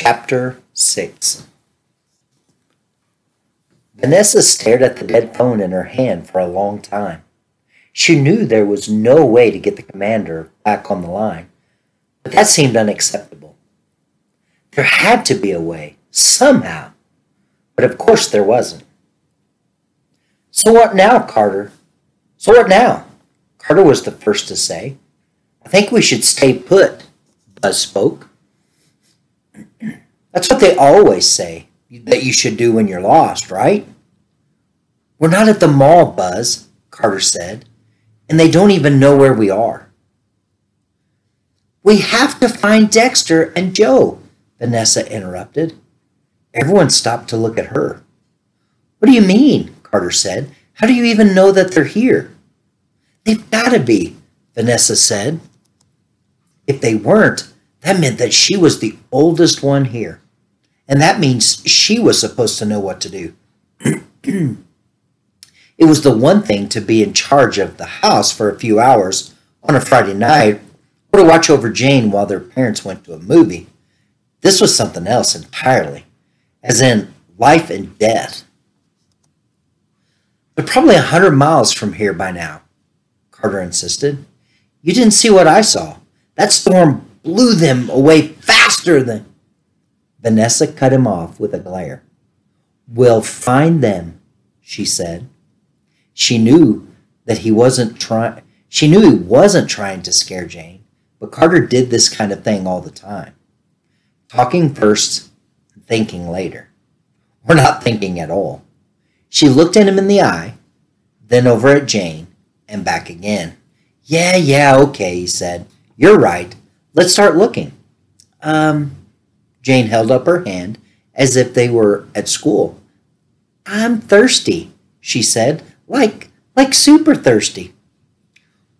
Chapter 6. Vanessa stared at the dead phone in her hand for a long time. She knew there was no way to get the commander back on the line, but that seemed unacceptable. There had to be a way, somehow, but of course there wasn't. "So what now, Carter? So what now?" Carter was the first to say. "I think we should stay put," Buzz spoke. "That's what they always say, that you should do when you're lost, right?" "We're not at the mall, Buzz," Carter said, "and they don't even know where we are." "We have to find Dexter and Joe," Vanessa interrupted. Everyone stopped to look at her. "What do you mean?" Carter said. "How do you even know that they're here?" "They've got to be," Vanessa said. If they weren't, that meant that she was the oldest one here, and that means she was supposed to know what to do. It was the one thing to be in charge of the house for a few hours on a Friday night, or to watch over Jane while their parents went to a movie. This was something else entirely, as in life and death. "They're probably 100 miles from here by now," Carter insisted. "You didn't see what I saw. That storm blew them away faster than—" Vanessa cut him off with a glare. "We'll find them," she said. She knew he wasn't trying to scare Jane, but Carter did this kind of thing all the time. Talking first, thinking later. Or not thinking at all. She looked at him in the eye, then over at Jane, and back again. Yeah, okay," he said. "You're right. Let's start looking." Jane held up her hand as if they were at school. "I'm thirsty," she said. Like super thirsty."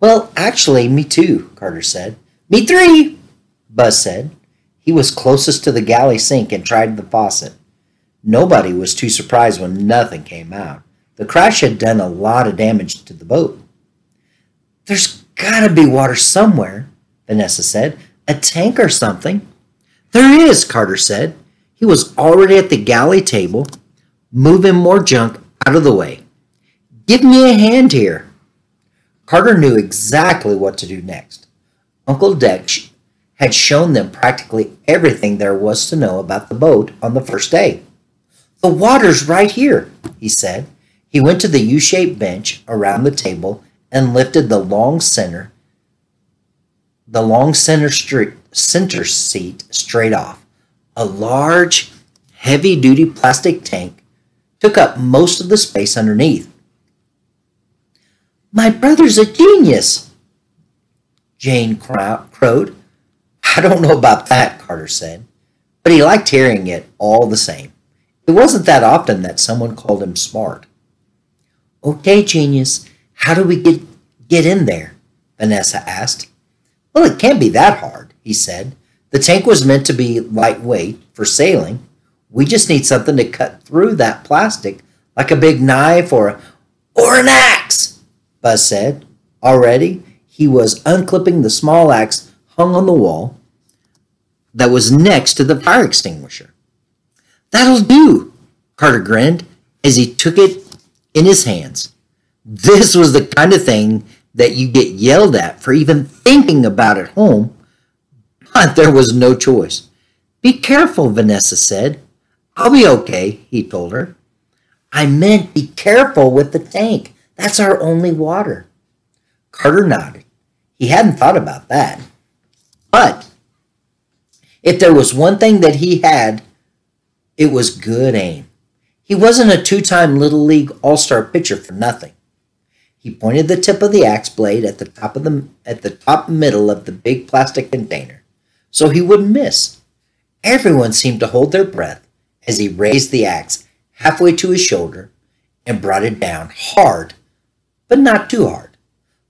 "Well, actually, me too," Carter said. "Me three," Buzz said. He was closest to the galley sink and tried the faucet. Nobody was too surprised when nothing came out. The crash had done a lot of damage to the boat. "There's gotta be water somewhere," Vanessa said. "A tank or something." "There is," Carter said. He was already at the galley table, moving more junk out of the way. "Give me a hand here." Carter knew exactly what to do next. Uncle Dex had shown them practically everything there was to know about the boat on the first day. "The water's right here," he said. He went to the U-shaped bench around the table and lifted the long center seat straight off. A large, heavy-duty plastic tank took up most of the space underneath. "My brother's a genius," Jane crowed. "I don't know about that," Carter said, but he liked hearing it all the same. It wasn't that often that someone called him smart. "Okay, genius, how do we get in there?" Vanessa asked. "Well, it can't be that hard," he said. "The tank was meant to be lightweight for sailing. We just need something to cut through that plastic, like a big knife or an axe," Buzz said. Already, he was unclipping the small axe hung on the wall that was next to the fire extinguisher. "That'll do," Carter grinned as he took it in his hands. This was the kind of thing that you get yelled at for even thinking about at home, but there was no choice. "Be careful," Vanessa said. "I'll be okay," he told her. "I meant be careful with the tank. That's our only water." Carter nodded. He hadn't thought about that. But if there was one thing that he had, it was good aim. He wasn't a two-time Little League All-Star pitcher for nothing. He pointed the tip of the axe blade at the top middle of the big plastic container, so he wouldn't miss. Everyone seemed to hold their breath as he raised the axe halfway to his shoulder and brought it down hard, but not too hard.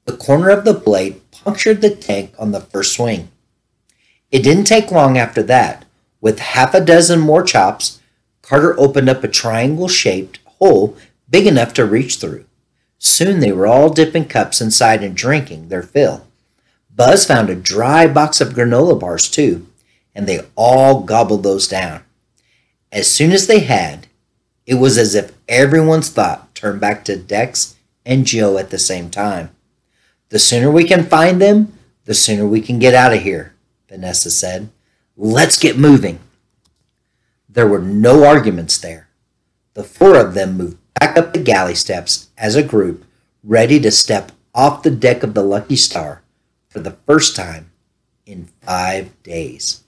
The corner of the blade punctured the tank on the first swing. It didn't take long after that. With half a dozen more chops, Carter opened up a triangle-shaped hole big enough to reach through. Soon they were all dipping cups inside and drinking their fill. Buzz found a dry box of granola bars, too, and they all gobbled those down. As soon as they had, it was as if everyone's thought turned back to Dex and Joe at the same time. The sooner we can find them, the sooner we can get out of here, Vanessa said. Let's get moving. There were no arguments there. The four of them moved back up the galley steps as a group, ready to step off the deck of the Lucky Star for the first time in 5 days.